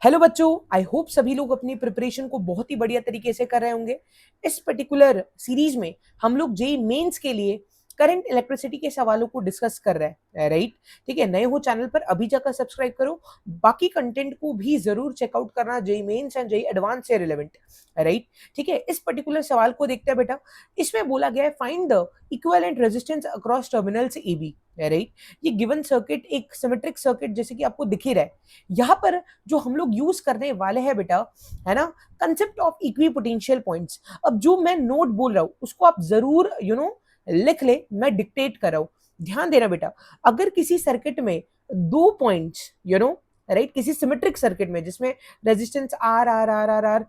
Hello बच्चों, I hope सभी लोग अपनी प्रिपरेशन को बहुत ही बढ़िया तरीके से कर रहे होंगे। इस पर्टिकुलर सीरीज में हम लोग जेई मेंस के लिए करंट इलेक्ट्रिसिटी के सवालों को डिस्कस कर रहे हैं, राइट। ठीक है, नए हो चैनल पर अभी जाकर सब्सक्राइब करो। बाकी कंटेंट को भी जरूर चेकआउट करना, JEE Mains and JEE Advanced से रिलेवेंट, राइट। ठीक है, इस पर्टिकुलर सवाल को देखते हैं बेटा। इसमें बोला गया है find the equivalent resistance across terminals A B, right. ये गिवन सर्किट एक सिमेट्रिक सर्किट जैसे कि आपको दिख ही रहा है। यहाँ पर जो हम लोग यूज करने वाले हैं बेटा, है ना, concept of equi potential points. अब जो मैं नोट बोल रहा हूं उसको आप जरूर लिख ले, मैं डिक्टेट कर रहा हूं। ध्यान देना बेटा, अगर किसी सर्किट में दो पॉइंट्स राइट, किसी सिमेट्रिक सर्किट में जिसमें resistance R R R R R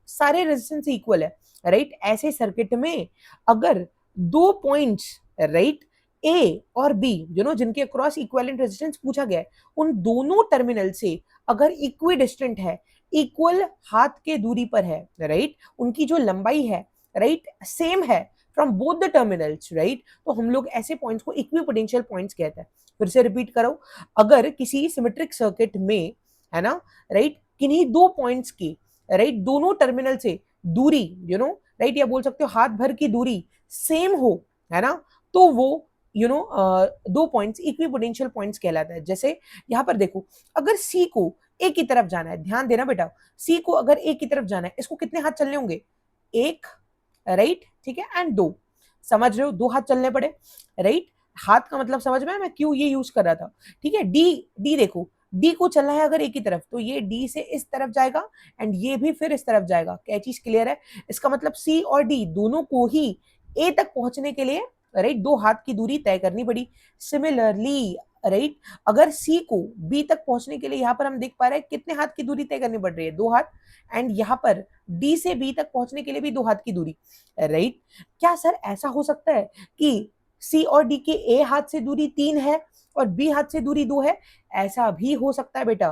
सारे रेजिस्टेंस इक्वल है, राइट, ऐसे सर्किट में अगर दो पॉइंट्स, राइट, ए और बी जिनके अक्रॉस इक्विवेलेंट रेजिस्टेंस पूछा गया है, उन दोनों टर्मिनल से अगर इक्वी डिस्टेंट है, इक्वल हाथ के दूरी पर है, राइट, उनकी जो लंबाई है, राइट, सेम है from both the terminals, right, तो हम लोग ऐसे पॉइंट्स को इक्वी पोटेंशियल पॉइंट्स कहते हैं। फिर से रिपीट करो, अगर किसी सिमेट्रिक सर्किट में, है ना, राइट, किन्हीं दो पॉइंट्स की, राइट, दोनों टर्मिनल से दूरी राइट, या बोल सकते हो हाथ भर की दूरी सेम हो, है ना, तो वो दो पॉइंट्स इक्वी पोटेंशियल पॉइंट्स कहलाता है। जैसे यहां पर देखो, अगर सी को ए की तरफ जाना है, ध्यान देना बेटा, सी को अगर ए की तरफ जाना है, इसको कितने हाथ चलने होंगे? एक, राइट, ठीक है, एंड दो। समझ रहे हो, दो हाथ चलने पड़े, राइट। हाथ का मतलब समझ में, मैं क्यों ये यूज कर रहा था। ठीक है, डी डी देखो, डी को चलना है अगर ए की तरफ, तो ये डी से इस तरफ जाएगा एंड ये भी फिर इस तरफ जाएगा। क्या चीज क्लियर है? इसका मतलब सी और डी दोनों को ही ए तक पहुंचने के लिए, राइट, दो हाथ की दूरी तय करनी पड़ी। सिमिलरली, राइट, अगर सी को बी तक पहुंचने के लिए यहां पर हम देख पा रहे हैं कितने हाथ की दूरी तय करनी पड़ रही है? दो हाथ। एंड यहां पर डी से बी तक पहुंचने के लिए भी दो हाथ की दूरी, राइट। क्या सर ऐसा हो सकता है कि सी और डी के ए हाथ से दूरी 3 है और बी हाथ से दूरी 2 है? ऐसा भी हो सकता है बेटा।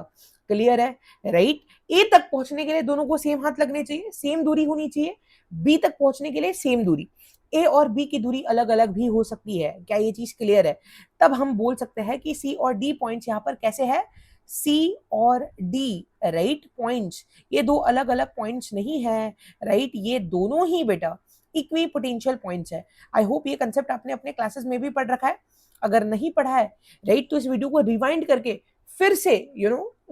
क्लियर है, राइट। ए तक पहुंचने के लिए दोनों को सेम हाथ लगने चाहिए, सेम दूरी होनी चाहिए। बी तक पहुंचने के लिए सेम दूरी। ए और बी की दूरी अलग अलग भी हो सकती है। क्या ये चीज क्लियर है? तब हम बोल सकते हैं कि सी और डी पॉइंट्स यहाँ पर कैसे है? सी और डी, राइट, पॉइंट्स, ये दो अलग अलग पॉइंट्स नहीं है, राइट, ये दोनों ही बेटा इक्वी पोटेंशियल पॉइंट्स है। आई होप ये कंसेप्ट आपने अपने क्लासेस में भी पढ़ रखा है। अगर नहीं पढ़ा है, राइट, तो इस वीडियो को रिवाइंड करके फिर से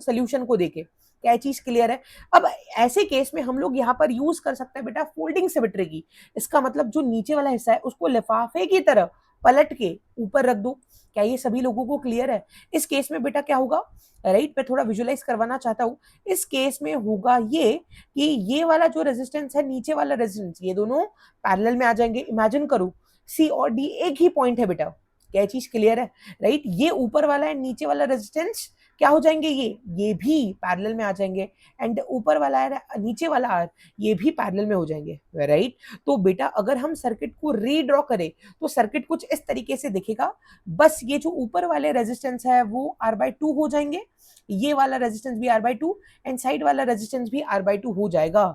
सोल्यूशन को देखे। क्या चीज क्लियर है? अब ऐसे केस में हम लोग यहाँ पर यूज कर सकते हैं बेटा फोल्डिंग सिमेट्री की। इसका मतलब जो नीचे वाला हिस्सा है उसको लिफाफे की तरह पलट के ऊपर रख दो। क्या ये सभी लोगों को क्लियर है? इस केस में बेटा क्या होगा, राइट, मैं थोड़ा विजुलाइज करवाना चाहता हूँ। इस केस में होगा ये कि ये वाला जो रेजिस्टेंस है, नीचे वाला रेजिस्टेंस, ये दोनों पैरेलल में आ जाएंगे। इमेजिन करो, सी और डी एक ही पॉइंट है बेटा। क्या चीज क्लियर है? राइट, ये ऊपर वाला है, नीचे वाला रेजिस्टेंस क्या हो जाएंगे? ये भी पैरेलल में आ जाएंगे। एंड ऊपर वाला है, नीचे वाला आर, ये भी पैरेलल में हो जाएंगे, राइट। तो बेटा अगर हम सर्किट को रीड्रॉ करें तो सर्किट कुछ इस तरीके से दिखेगा। बस ये जो ऊपर वाले रेजिस्टेंस है वो R/2 हो जाएंगे, ये वाला रेजिस्टेंस भी R/2 एंड साइड वाला रेजिस्टेंस भी R/2 हो जाएगा।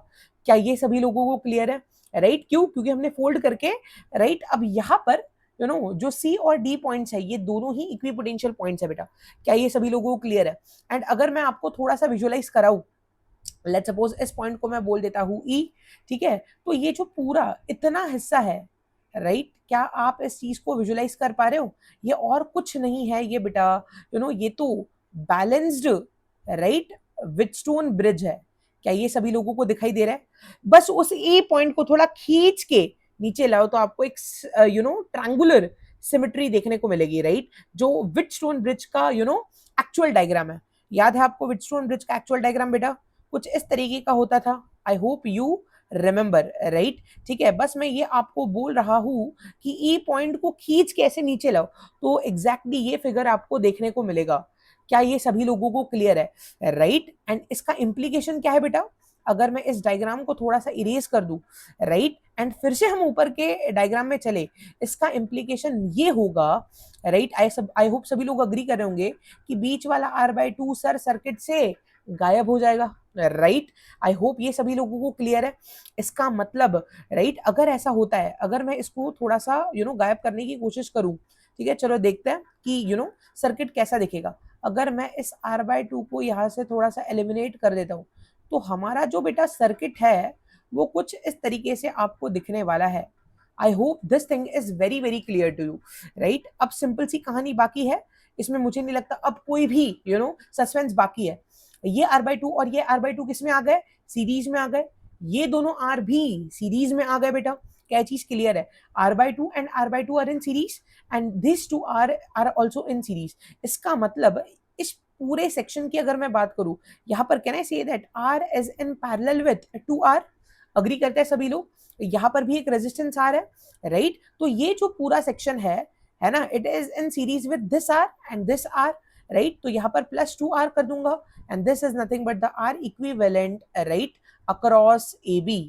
क्या ये सभी लोगों को क्लियर है? राइट, क्यों? क्योंकि हमने फोल्ड करके, राइट, अब यहाँ पर जो सी और डी पॉइंट्स है ये दोनों ही इक्विपोटेंशियल पॉइंट्स है बेटा। क्या ये सभी लोगों को क्लियर है? एंड अगर मैं आपको थोड़ा सा विजुअलाइज कराऊं, लेट्स सपोज इस पॉइंट को मैं बोल देता हूं ई, ठीक है, तो ये जो पूरा इतना हिस्सा है, राइट, क्या आप इस चीज को विजुअलाइज कर पा रहे हो? ये और कुछ नहीं है ये बेटा, ये तो बैलेंस्ड, राइट, विटस्टोन ब्रिज है। क्या ये सभी लोगों को दिखाई दे रहा है? बस उस ए पॉइंट को थोड़ा खींच के नीचे लाओ तो आपको एक ट्रायंगुलर सिमेट्री देखने को मिलेगी, राइट, जो विटस्टोन ब्रिज का एक्चुअल डायग्राम है। याद है आपको विटस्टोन ब्रिज का एक्चुअल डायग्राम बेटा? कुछ इस तरीके का होता था। I hope you remember, right. ठीक है, बस मैं ये आपको बोल रहा हूं कि ई पॉइंट को खींच के ऐसे नीचे लाओ तो एग्जैक्टली ये फिगर आपको देखने को मिलेगा। क्या ये सभी लोगों को क्लियर है? राइट, एंड इसका इम्प्लीकेशन क्या है बेटा? अगर मैं इस डायग्राम को थोड़ा सा इरेज कर दूं, राइट, एंड फिर से हम ऊपर के डायग्राम में चले, इसका इम्प्लीकेशन ये होगा, राइट, आई होप सभी लोग अग्री कर रहे होंगे कि बीच वाला R/2 सर सर्किट से गायब हो जाएगा, राइट। आई होप ये सभी लोगों को क्लियर है। इसका मतलब, राइट, अगर ऐसा होता है, अगर मैं इसको थोड़ा सा गायब करने की कोशिश करूं, ठीक है, चलो देखते हैं कि सर्किट कैसा दिखेगा। अगर मैं इस r/2 को यहाँ से थोड़ा सा एलिमिनेट कर देता हूँ तो हमारा जो बेटा सर्किट है वो कुछ इस तरीके से आपको दिखने वाला है। I hope this thing is very very clear to you, right. अब सिंपल सी कहानी बाकी है, इसमें मुझे नहीं लगता अब कोई भी सस्पेंस बाकी है। ये r/2 और ये r/2 किस में आ गए, सीरीज में आ गए। ये दोनों r भी सीरीज में आ गए बेटा। क्या चीज क्लियर है, r/2 and r/2 are in series and this two R also in series. इसका मतलब इस पूरे सेक्शन की अगर मैं बात करूं, यहाँ पर can I say that r is in parallel with 2r। Agree करते हैं सभी लोग, यहाँ पर भी एक रेजिस्टेंस r है, राइट। तो ये जो पूरा सेक्शन है ना, it is in series with this r and this r, right. तो यहाँ पर +2r कर दूंगा and this is nothing but the r equivalent, right, across AB।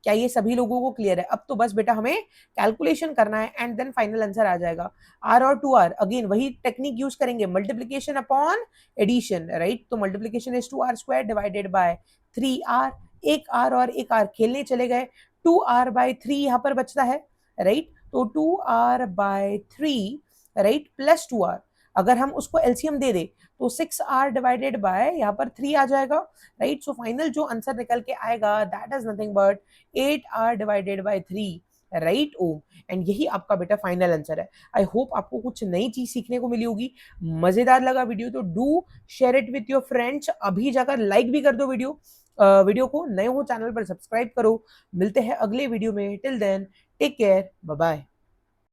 क्या ये सभी लोगों को क्लियर है? अब तो बस बेटा हमें कैलकुलेशन करना है एंड देन फाइनल आंसर आ जाएगा। r और 2r अगेन वही टेक्निक यूज करेंगे, मल्टीप्लीकेशन अपॉन एडिशन, राइट। तो multiplication is 2r² divided by 3r। एक r और एक r खेलने चले गए, 2r/3 यहाँ पर बचता है, राइट। तो 2r/3, राइट, प्लस 2r। अगर हम उसको एलसीएम दे दे तो 6r डिवाइडेड बाय यहाँ पर 3 आ जाएगा, राइट। सो फाइनल जो आंसर निकल के आएगा that is nothing but 8r divided by 3, right ohm. And यही आपका बेटा फाइनल आंसर है। आई होप आपको कुछ नई चीज सीखने को मिली होगी। मजेदार लगा वीडियो तो do share it with your friends. अभी जाकर लाइक भी कर दो वीडियो को। नए हो चैनल पर सब्सक्राइब करो। मिलते हैं अगले वीडियो में, till then take care, bye bye.